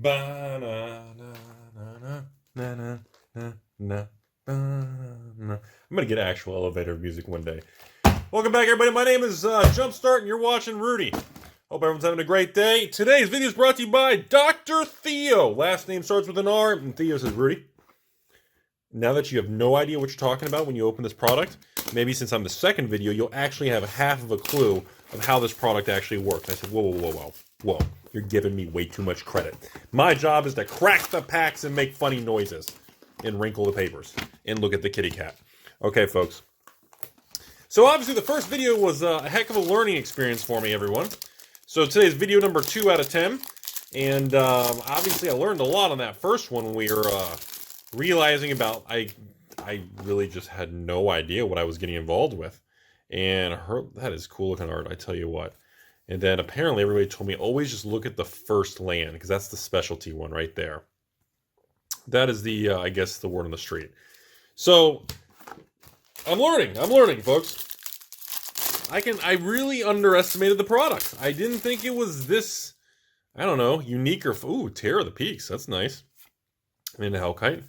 I'm gonna get actual elevator music one day. Welcome back, everybody. My name is Jumpstart, and you're watching Rudy. Hope everyone's having a great day. Today's video is brought to you by Dr. Theo. Last name starts with an R, and Theo says Rudy. Now that you have no idea what you're talking about when you open this product, maybe since I'm the second video, you'll actually have half of a clue of how this product actually works. I said, whoa. You're giving me way too much credit. My job is to crack the packs and make funny noises and wrinkle the papers and look at the kitty cat. Okay, folks. So obviously the first video was a heck of a learning experience for me, everyone. So today's video number 2 out of 10. And obviously I learned a lot on that first one when we were realizing about, I really just had no idea what I was getting involved with. And that is cool looking art, I tell you what. And then apparently everybody told me always just look at the first land, because that's the specialty one right there. That is the, I guess, the word on the street. So, I'm learning, folks. I really underestimated the product. I didn't think it was this, I don't know, unique or, ooh, Terror of the Peaks, that's nice. And Hellkite.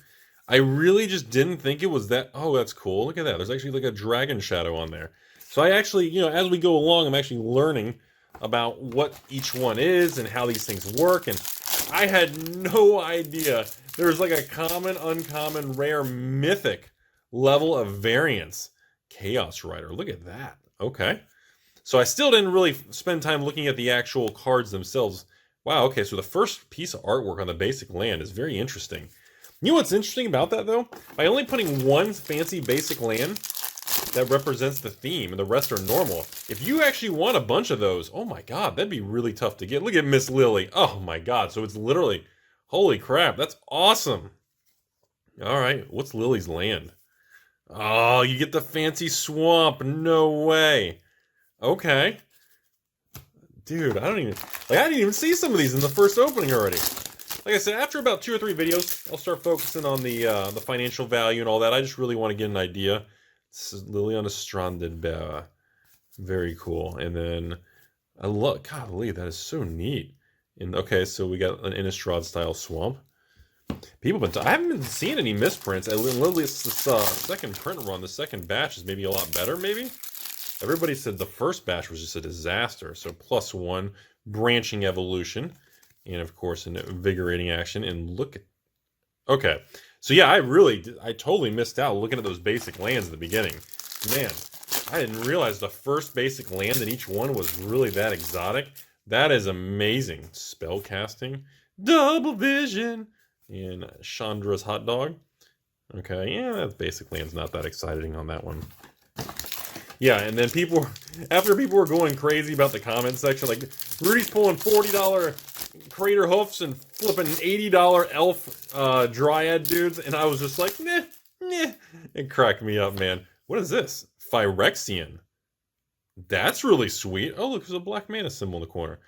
I really just didn't think it was that, oh, that's cool, look at that. There's actually like a dragon shadow on there. So I actually, you know, as we go along, I'm actually learning about what each one is and how these things work, and I had no idea there was like a common, uncommon, rare, mythic level of variance. Chaos Rider, look at that. Okay. So I still didn't really spend time looking at the actual cards themselves. Wow, okay, so the first piece of artwork on the basic land is very interesting. You know what's interesting about that, though? By only putting one fancy basic land that represents the theme, and the rest are normal. If you actually want a bunch of those, oh my god, that'd be really tough to get. Look at Miss Lily. Oh my god, so it's literally, holy crap, that's awesome. Alright, what's Lily's land? Oh, you get the fancy swamp. No way. Okay. Dude, I didn't even see some of these in the first opening already. Like I said, after about 2 or 3 videos, I'll start focusing on the financial value and all that. I just really want to get an idea. This is Liliana Stranded Bear. Very cool. And then I love, golly, that is so neat. And okay, so we got an Innistrad style swamp. I haven't been seeing any misprints. Literally, it's this second print run. The second batch is maybe a lot better, maybe? Everybody said the first batch was just a disaster. So +1, branching evolution. And of course, an invigorating action. And look at, okay. So yeah, I totally missed out looking at those basic lands at the beginning. Man, I didn't realize the first basic land in each one was really that exotic. That is amazing. Spell casting, double vision, and Chandra's hot dog. Okay, yeah, that basic land's not that exciting on that one. Yeah, and then after people were going crazy about the comment section, like, Rudy's pulling $40 Crater Hoofs and flipping $80 Elf Dryad dudes, and I was just like, nah. It cracked me up, man. What is this? Phyrexian. That's really sweet. Oh, look, there's a black mana symbol in the corner.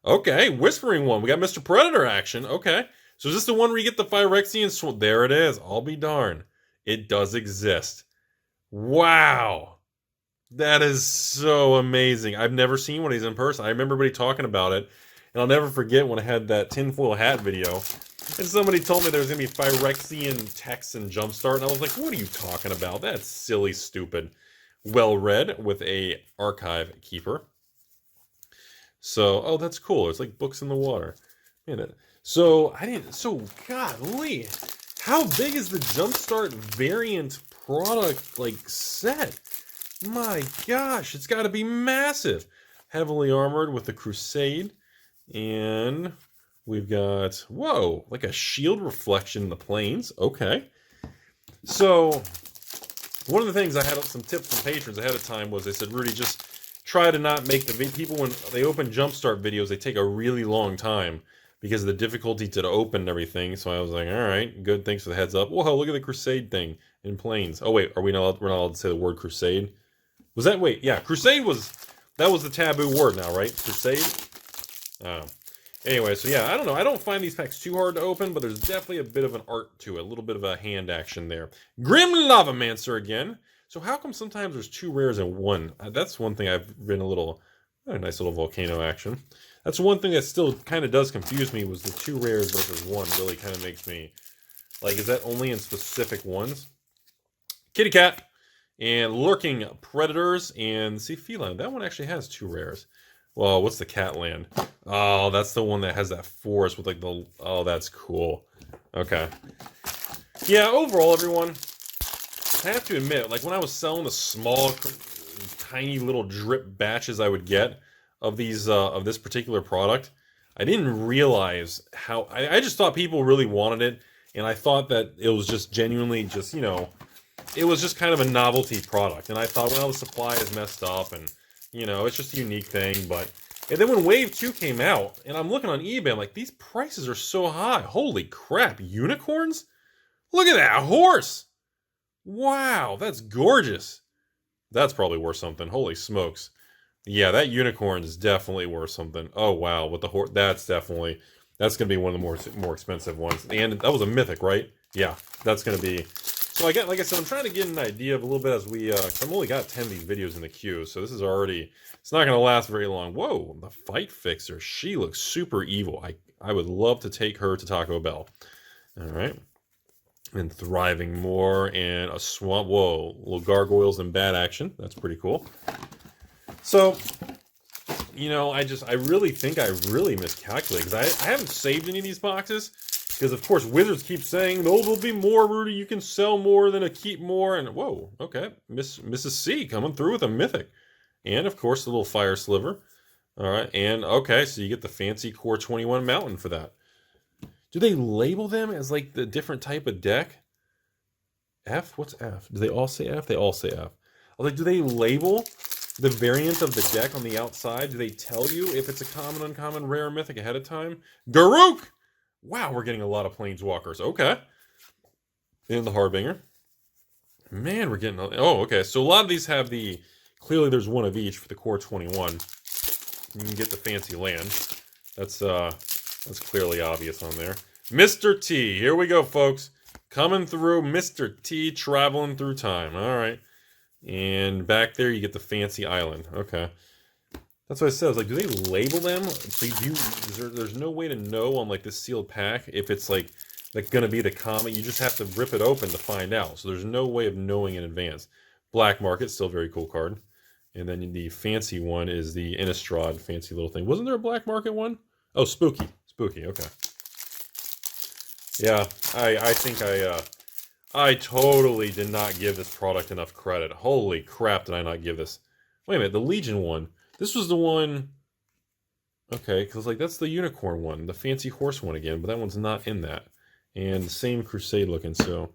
Okay, Whispering one. We got Mr. Predator action. Okay. So is this the one where you get the Phyrexian? There it is. I'll be darned. It does exist. Wow. That is so amazing. I've never seen one of these in person. I remember everybody talking about it. And I'll never forget when I had that tinfoil hat video. And somebody told me there was going to be Phyrexian text in Jumpstart. And I was like, what are you talking about? That's silly, stupid. Well read with a archive keeper. So, oh, that's cool. It's like books in the water. Man, so, golly. How big is the Jumpstart variant product, like, set? My gosh, it's got to be massive. Heavily armored with the Crusade. And we've got, whoa, like a shield reflection in the plains. Okay. So, one of the things I had some tips from patrons ahead of time was they said, Rudy, just try to not make the people, when they open Jumpstart videos, they take a really long time because of the difficulty to open and everything. So I was like, all right, good, thanks for the heads up. Whoa, look at the Crusade thing in plains. Oh, wait, we're not allowed to say the word Crusade? Was that, wait, yeah, Crusade that was the taboo word now, right? Crusade? Anyway, so yeah, I don't know. I don't find these packs too hard to open, but there's definitely a bit of an art to it. A little bit of a hand action there. Grim Lavamancer again. So how come sometimes there's 2 rares in one? That's one thing I've been a nice little volcano action. That's one thing that still kind of does confuse me, was the 2 rares versus 1 really kind of makes me, like, is that only in specific ones? Kitty Cat and Lurking Predators and see Feline. That one actually has 2 rares. Well, what's the cat land? Oh, that's the one that has that forest with like the, oh, that's cool. Okay. Yeah, overall, everyone, I have to admit, like when I was selling the small, tiny little drip batches I would get of these, of this particular product, I didn't realize how, I just thought people really wanted it, and I thought that it was just genuinely just, you know, it was just kind of a novelty product, and I thought, well, the supply is messed up, and, you know, it's just a unique thing, but... And then when Wave 2 came out, and I'm looking on eBay, I'm like, these prices are so high. Holy crap, unicorns? Look at that horse! Wow, that's gorgeous. That's probably worth something. Holy smokes. Yeah, that unicorn is definitely worth something. Oh, wow, with the horse, that's definitely... That's going to be one of the more expensive ones. And that was a mythic, right? Yeah, that's going to be... So I get, like I said, I'm trying to get an idea of a little bit as we, I've only got 10 of these videos in the queue, so this is already, it's not going to last very long. Whoa, the Fight Fixer, she looks super evil. I would love to take her to Taco Bell. All right. And Thriving Moor and a Swamp, whoa, little gargoyles and bad action. That's pretty cool. So, you know, I really think I really miscalculated, because I haven't saved any of these boxes. Because, of course, Wizards keep saying, oh, there'll be more, Rudy. You can sell more than a keep more. And, whoa, okay. Mrs. C coming through with a mythic. And, of course, the little Fire Sliver. All right. And, okay, so you get the fancy Core 21 Mountain for that. Do they label them as, like, the different type of deck? F? What's F? Do they all say F? They all say F. I was like, do they label the variant of the deck on the outside? Do they tell you if it's a common, uncommon, rare, mythic ahead of time? Garruk! Wow, we're getting a lot of Planeswalkers. Okay. And the Harbinger. Man, we're getting... Oh, okay. So a lot of these have the... Clearly, there's one of each for the Core 21. You can get the fancy land. That's clearly obvious on there. Mr. T. Here we go, folks. Coming through. Mr. T traveling through time. All right. And back there, you get the fancy island. Okay. That's what I said. I was like, do they label them? So there's no way to know on like this sealed pack if it's like going to be the common. You just have to rip it open to find out. So there's no way of knowing in advance. Black Market, still a very cool card. And then the fancy one is the Innistrad fancy little thing. Wasn't there a Black Market one? Oh, Spooky. Spooky, okay. Yeah, I think I totally did not give this product enough credit. Holy crap, did I not give this. Wait a minute, the Legion one. This was the one, okay, because like that's the unicorn one, the fancy horse one again, but that one's not in that. And the same Crusade looking, so...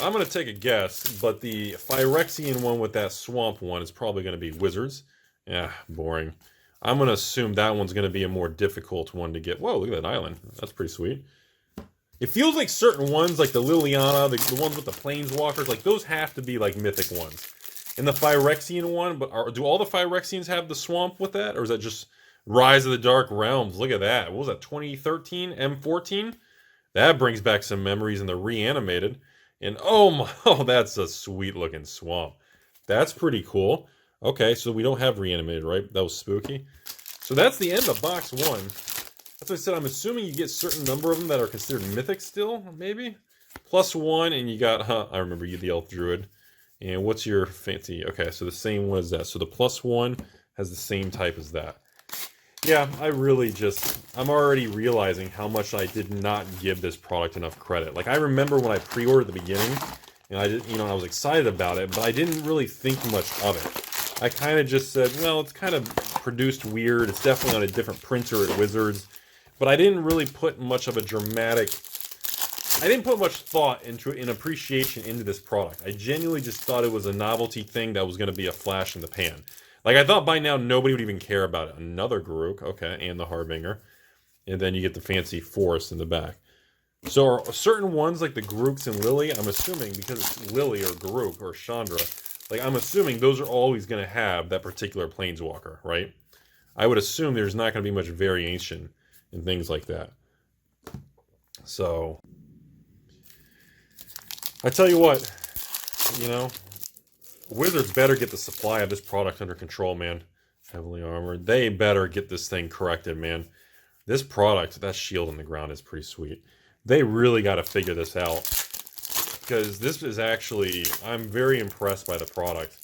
I'm going to take a guess, but the Phyrexian one with that swamp one is probably going to be Wizards. Yeah, boring. I'm going to assume that one's going to be a more difficult one to get. Whoa, look at that island. That's pretty sweet. It feels like certain ones, like the Liliana, the ones with the Planeswalkers, like those have to be like mythic ones. And the Phyrexian one, but do all the Phyrexians have the swamp with that? Or is that just Rise of the Dark Realms? Look at that. What was that, 2013? M14? That brings back some memories, and they're reanimated. And oh, that's a sweet looking swamp. That's pretty cool. Okay, so we don't have reanimated, right? That was spooky. So that's the end of box one. That's what I said. I'm assuming you get a certain number of them that are considered mythic still, maybe? +1, and you got, I remember you, the Elf Druid. And what's your fancy? Okay, so the same one as that. So the +1 has the same type as that. Yeah, I'm already realizing how much I did not give this product enough credit. Like, I remember when I pre-ordered at the beginning, and I was excited about it, but I didn't really think much of it. I kind of just said, well, it's kind of produced weird. It's definitely on a different printer at Wizards. But I didn't really put much of a I didn't put much thought in appreciation into this product. I genuinely just thought it was a novelty thing that was going to be a flash in the pan. Like, I thought by now nobody would even care about it. Another Garruk, okay, and the Harbinger. And then you get the fancy forest in the back. So are certain ones, like the Garruks and Lily, I'm assuming, because it's Lily or Garruk or Chandra, like, I'm assuming those are always going to have that particular Planeswalker, right? I would assume there's not going to be much variation in things like that. So, I tell you what, Wizards better get the supply of this product under control, man. Heavily armored. They better get this thing corrected, man. This product, that shield on the ground is pretty sweet. They really got to figure this out. Because this is actually, I'm very impressed by the product.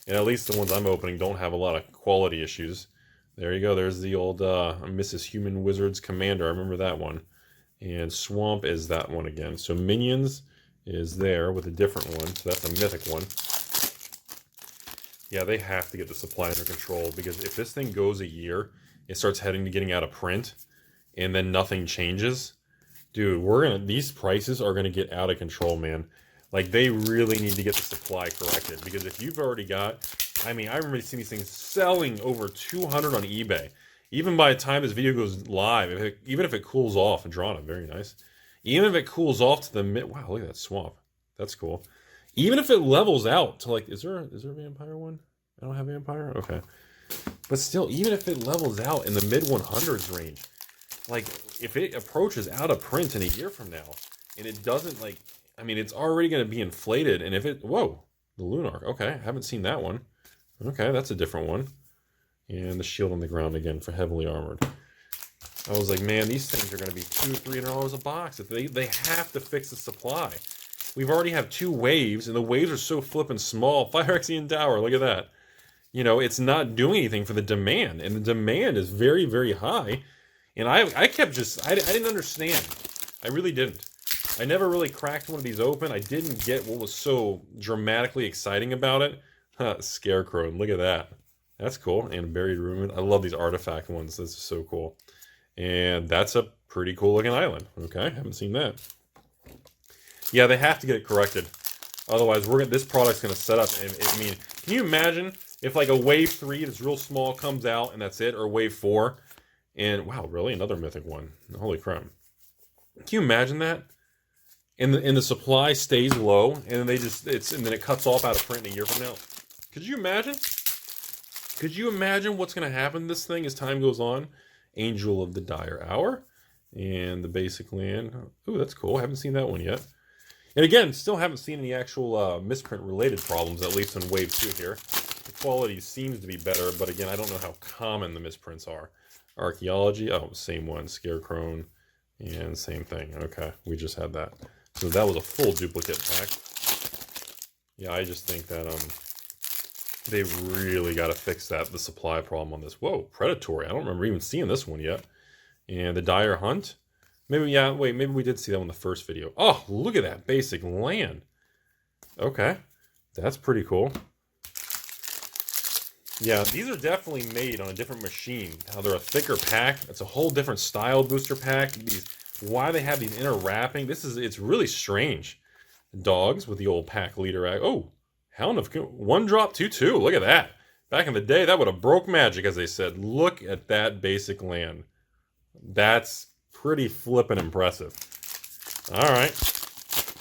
And at least the ones I'm opening don't have a lot of quality issues. There you go. There's the old Mrs. Human Wizard's Commander. I remember that one. And Swamp is that one again. So Minions is there with a different one. So that's a mythic one. Yeah, they have to get the supply under control, because if this thing goes a year, it starts heading to getting out of print, and then nothing changes. Dude, these prices are gonna get out of control, man. Like, they really need to get the supply corrected, because if you've already got, I mean, I remember seeing these things selling over 200 on eBay. Even by the time this video goes live, even if it cools off, and drawn, very nice. Even if it cools off to the wow, look at that swamp. That's cool. Even if it levels out to, like, is there a vampire one? I don't have vampire? Okay. But still, even if it levels out in the mid-100s range, like, if it approaches out of print in a year from now, and it doesn't, like, I mean, it's already going to be inflated, and if it, whoa, the Lunarch. Okay, I haven't seen that one. Okay, that's a different one. And the shield on the ground again for heavily armored. I was like, man, these things are going to be $200-$300 a box. They have to fix the supply. We've already have 2 waves, and the waves are so flippin' small. Phyrexian Tower, look at that. You know, it's not doing anything for the demand, and the demand is very, very high. And I kept just, I didn't understand. I really didn't. I never really cracked one of these open. I didn't get what was so dramatically exciting about it. Scarecrow, look at that. That's cool. And Buried Ruin. I love these artifact ones. This is so cool. And that's a pretty cool looking island. Okay, haven't seen that. Yeah, they have to get it corrected. Otherwise, this product's going to set up. I mean, can you imagine if, like, a wave 3 that's real small comes out and that's it, or wave 4, and wow, really, another mythic one? Holy crap! Can you imagine that? And the supply stays low, and then and then it cuts off out of print in a year from now. Could you imagine? Could you imagine what's going to happen to this thing as time goes on? Angel of the Dire Hour, and the basic land. Ooh, that's cool. I haven't seen that one yet. And again, still haven't seen any actual misprint-related problems, at least in Wave 2 here. The quality seems to be better, but again, I don't know how common the misprints are. Archaeology, oh, same one. Scarecrow, and same thing. Okay, we just had that. So that was a full duplicate pack. Yeah, I just think that they really got to fix the supply problem on this. Whoa, Predatory. I don't remember even seeing this one yet. And the Dire Hunt. Maybe, yeah, wait, maybe we did see that one in the first video. Oh, look at that basic land. Okay, that's pretty cool. Yeah, these are definitely made on a different machine. How they're a thicker pack. It's a whole different style booster pack. Why they have these inner wrapping. It's really strange. Dogs with the old pack leader. Oh, Hound of 1-drop 2/2. Look at that. Back in the day, that would have broke magic, as they said. Look at that basic land. That's pretty flippin' impressive. All right.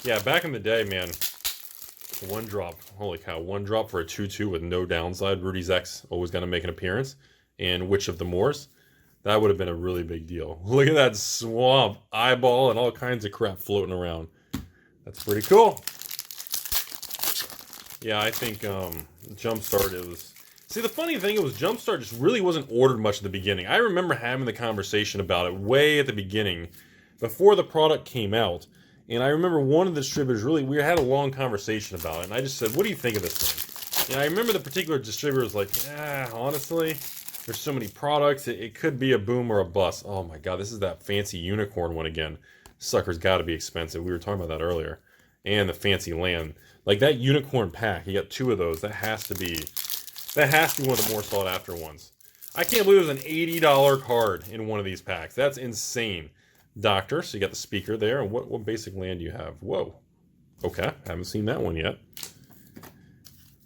Yeah, back in the day, man, 1-drop. Holy cow, 1-drop for a 2/2 with no downside. Rudy's X always got to make an appearance. And Witch of the Moors. That would have been a really big deal. Look at that swamp, eyeball, and all kinds of crap floating around. That's pretty cool. Yeah, I think Jumpstart is... See, the funny thing was Jumpstart just really wasn't ordered much at the beginning. I remember having the conversation about it way at the beginning, before the product came out. And I remember one of the distributors we had a long conversation about it. And I just said, what do you think of this thing? And I remember the particular distributor was like, honestly, there's so many products. It could be a boom or a bust. Oh my God, this is that fancy unicorn one again. Sucker's got to be expensive. We were talking about that earlier. And the fancy land. Like that unicorn pack, you got 2 of those. That has to be one of the more sought after ones. I can't believe there's an $80 card in one of these packs. That's insane. Doctor, so you got the speaker there. And what basic land do you have? Whoa. Okay, haven't seen that one yet.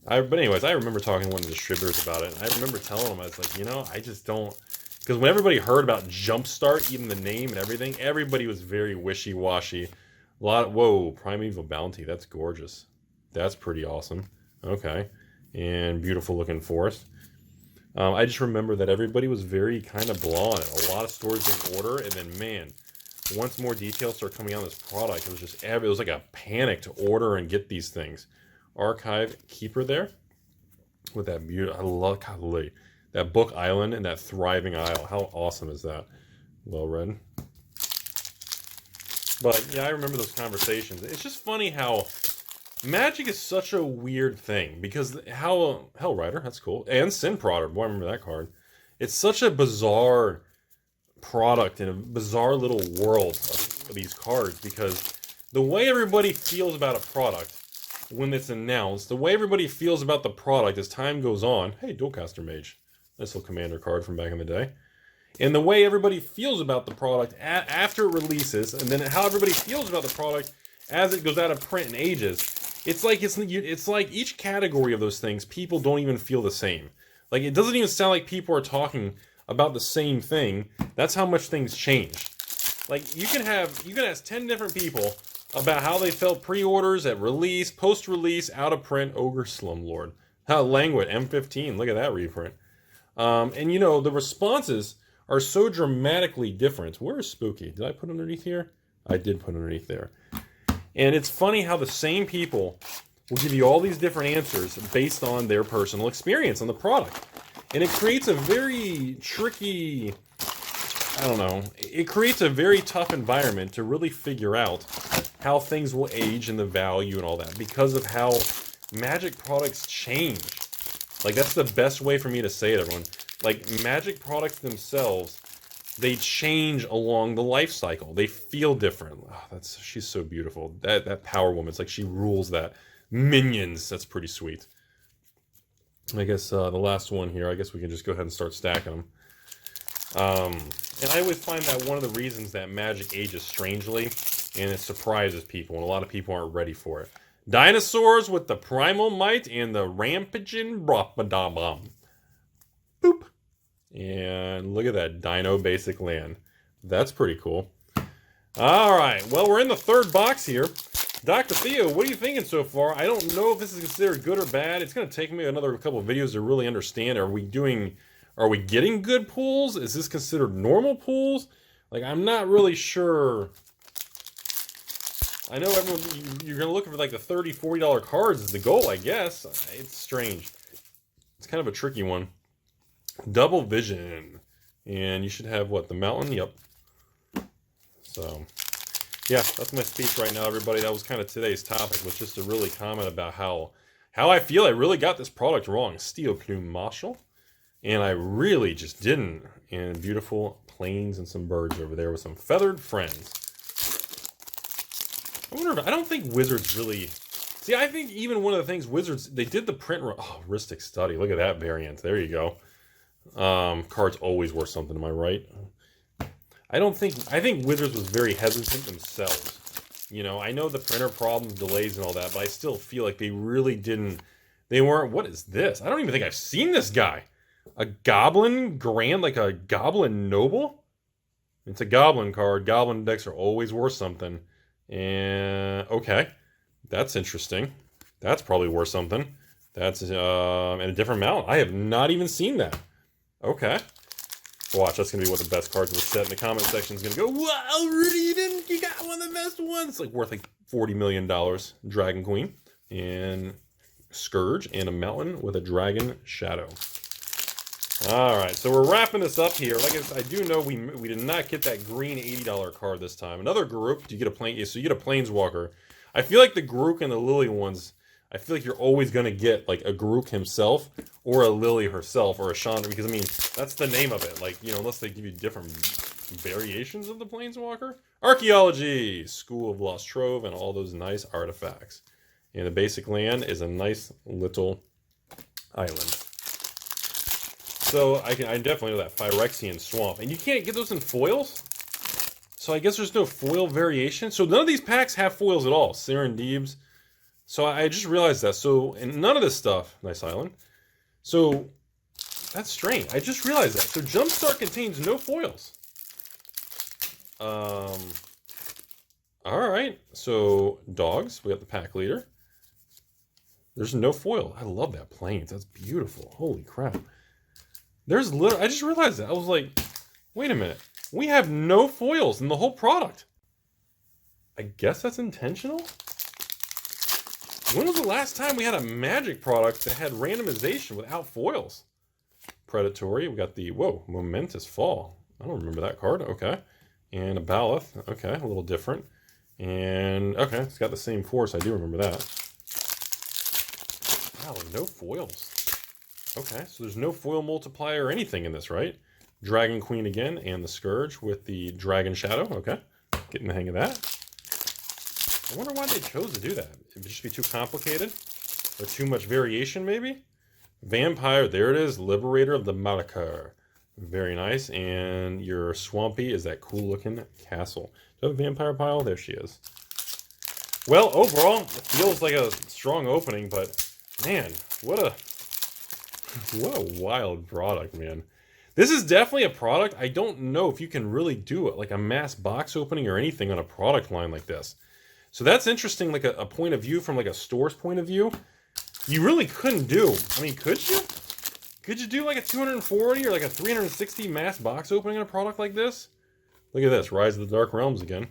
But anyways, I remember talking to one of the distributors about it. And I remember telling them, I was like, I just don't... Because when everybody heard about Jumpstart, even the name and everything, everybody was very wishy-washy. Whoa, Primeval Bounty. That's gorgeous. That's pretty awesome. Okay. And beautiful looking forest. I just remember that everybody was very kind of blah on it. A lot of stores didn't order, and then, man, once more details started coming out on this product, it was like a panic to order and get these things. Archive Keeper there with that beautiful. I love, golly, that book island and that thriving isle. How awesome is that? Well read. But yeah, I remember those conversations. It's just funny how Magic is such a weird thing, because how Hellrider, that's cool, and Sin Prodder, boy, I remember that card. It's such a bizarre product in a bizarre little world of these cards, because the way everybody feels about a product when it's announced, the way everybody feels about the product as time goes on. Hey, Dualcaster Mage, nice little commander card from back in the day. And the way everybody feels about the product after it releases, and then how everybody feels about the product as it goes out of print and ages. It's like each category of those things, people don't even feel the same. Like, it doesn't even sound like people are talking about the same thing. That's how much things change. Like, you can ask 10 different people about how they felt pre-orders, at release, post-release, out of print, Ogre Slumlord. How Languid, M15, look at that reprint. And you know, the responses are so dramatically different. Where is Spooky? Did I put underneath here? I did put underneath there. And it's funny how the same people will give you all these different answers based on their personal experience on the product. And it creates a very tricky, I don't know, it creates a very tough environment to really figure out how things will age and the value and all that, because of how Magic products change. Like, that's the best way for me to say it, everyone. Like, Magic products themselves, they change along the life cycle. They feel different. Oh, she's so beautiful. That Power Woman, it's like she rules that. Minions, that's pretty sweet. I guess the last one here, I guess we can just go ahead and start stacking them. And I always find that one of the reasons that Magic ages strangely, and it surprises people, and a lot of people aren't ready for it. Dinosaurs with the Primal Might and the Rampaging Bropadabam. Boop. And look at that Dino Basic Land. That's pretty cool. Alright, well, we're in the third box here. Dr. Theo, what are you thinking so far? I don't know if this is considered good or bad. It's going to take me another couple of videos to really understand. Are we getting good pulls? Is this considered normal pulls? Like, I'm not really sure. I know everyone, you're going to look for like the $30, $40 cards is the goal, I guess. It's strange. It's kind of a tricky one. Double Vision. And you should have, what, the Mountain? Yep. So, yeah, that's my speech right now, everybody. That was kind of today's topic, was just to really comment about how I feel I really got this product wrong. Steel Plume Marshall. And I really just didn't. And beautiful planes and some birds over there with some feathered friends. I don't think Wizards really... See, I think even one of the things Wizards... They did the print... Oh, Ristic Study. Look at that variant. There you go. Cards always worth something, am I right? I think Wizards was very hesitant themselves. You know, I know the printer problems, delays, and all that, but I still feel like they really didn't... They weren't... What is this? I don't even think I've seen this guy. A Goblin Grand, like a Goblin Noble? It's a Goblin card. Goblin decks are always worth something. And okay, that's interesting. That's probably worth something. That's in a different mount. I have not even seen that. Okay, watch. That's gonna be one of the best cards of the set. In the comment section is gonna go, "Wow, Rudy, you got one of the best ones." It's like worth like $40 million. Dragon Queen and Scourge and a mountain with a Dragon Shadow. All right, so we're wrapping this up here. Like I do know we did not get that green $80 card this time. Another Garruk. Do you get a plane? So you get a Planeswalker. I feel like the Garruk and the Lily ones, I feel like you're always going to get like a Garruk himself or a Lily herself or a Chandra, because I mean, that's the name of it. Like, you know, unless they give you different variations of the Planeswalker. Archaeology, School of Lost Trove, and all those nice artifacts. And the basic land is a nice little island. So I definitely know that Phyrexian Swamp. And you can't get those in foils? So I guess there's no foil variation. So none of these packs have foils at all. Serendibs. So I just realized that. So, and none of this stuff... Nice island. So, that's strange. I just realized that. So Jumpstart contains no foils. Alright. So, dogs. We got the pack leader. There's no foil. I love that Plains. That's beautiful. Holy crap. There's literally... I just realized that. I was like, wait a minute. We have no foils in the whole product. I guess that's intentional? When was the last time we had a Magic product that had randomization without foils? Predatory. We got the, whoa, Momentous Fall. I don't remember that card. Okay. And a Baloth. Okay, a little different. And, okay, it's got the same force. I do remember that. Wow, no foils. Okay, so there's no foil multiplier or anything in this, right? Dragon Queen again, and the Scourge with the Dragon Shadow. Okay, getting the hang of that. I wonder why they chose to do that. It would just be too complicated? Or too much variation, maybe? Vampire, there it is. Liberator of the Malakar. Very nice. And your Swampy is that cool-looking castle. Do I have a vampire pile? There she is. Well, overall, it feels like a strong opening, but man, what a wild product, man. This is definitely a product. I don't know if you can really do it, like a mass box opening or anything on a product line like this. So that's interesting, like a point of view from like a store's point of view. You really couldn't do, I mean, could you? Could you do like a 240 or like a 360 mass box opening on a product like this? Look at this, Rise of the Dark Realms again.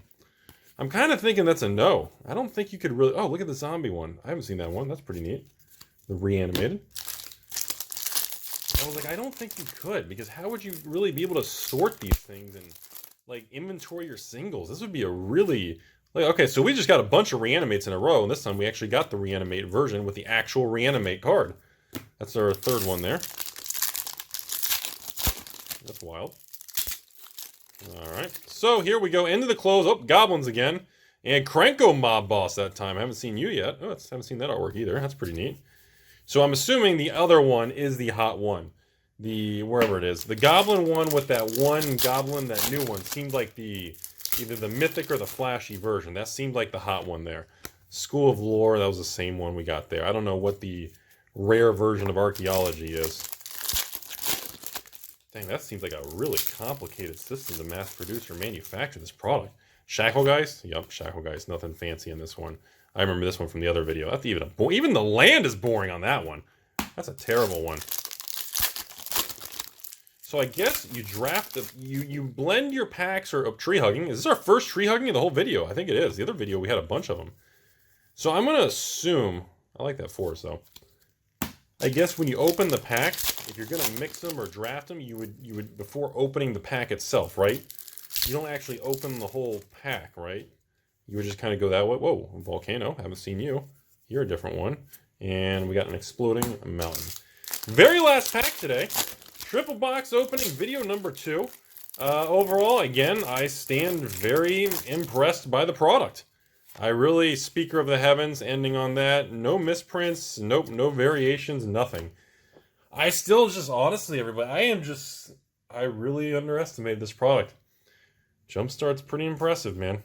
I'm kind of thinking that's a no. I don't think you could really, oh, look at the zombie one. I haven't seen that one, that's pretty neat. The reanimated. I was like, I don't think you could, because how would you really be able to sort these things and like inventory your singles? This would be a really, like, okay, so we just got a bunch of reanimates in a row, and this time we actually got the reanimate version with the actual reanimate card. That's our third one there. That's wild. Alright, so here we go into the close. Oh, goblins again. And Krenko Mob Boss that time. I haven't seen you yet. Oh, I haven't seen that artwork either. That's pretty neat. So I'm assuming the other one is the hot one. The, wherever it is. The goblin one with that one goblin, that new one, seemed like the, either the mythic or the flashy version. That seemed like the hot one there. School of Lore, that was the same one we got there. I don't know what the rare version of archaeology is. Dang, that seems like a really complicated system to mass produce or manufacture this product. Shacklegeist? Yup, Shacklegeist. Nothing fancy in this one. I remember this one from the other video. That's even the land is boring on that one. That's a terrible one. So I guess you draft the, you blend your packs or tree hugging. Is this our first tree hugging in the whole video? I think it is. The other video we had a bunch of them. So I'm gonna assume, I like that force though. I guess when you open the packs, if you're gonna mix them or draft them, you would before opening the pack itself, right? You don't actually open the whole pack, right? You would just kind of go that way. Whoa, Volcano, haven't seen you. You're a different one. And we got an Exploding Mountain. Very last pack today. Triple box opening, video number 2. Overall, again, I stand very impressed by the product. I really, Speaker of the Heavens, ending on that. No misprints, nope, no variations, nothing. I still just, honestly, everybody, I really underestimated this product. Jumpstart's pretty impressive, man.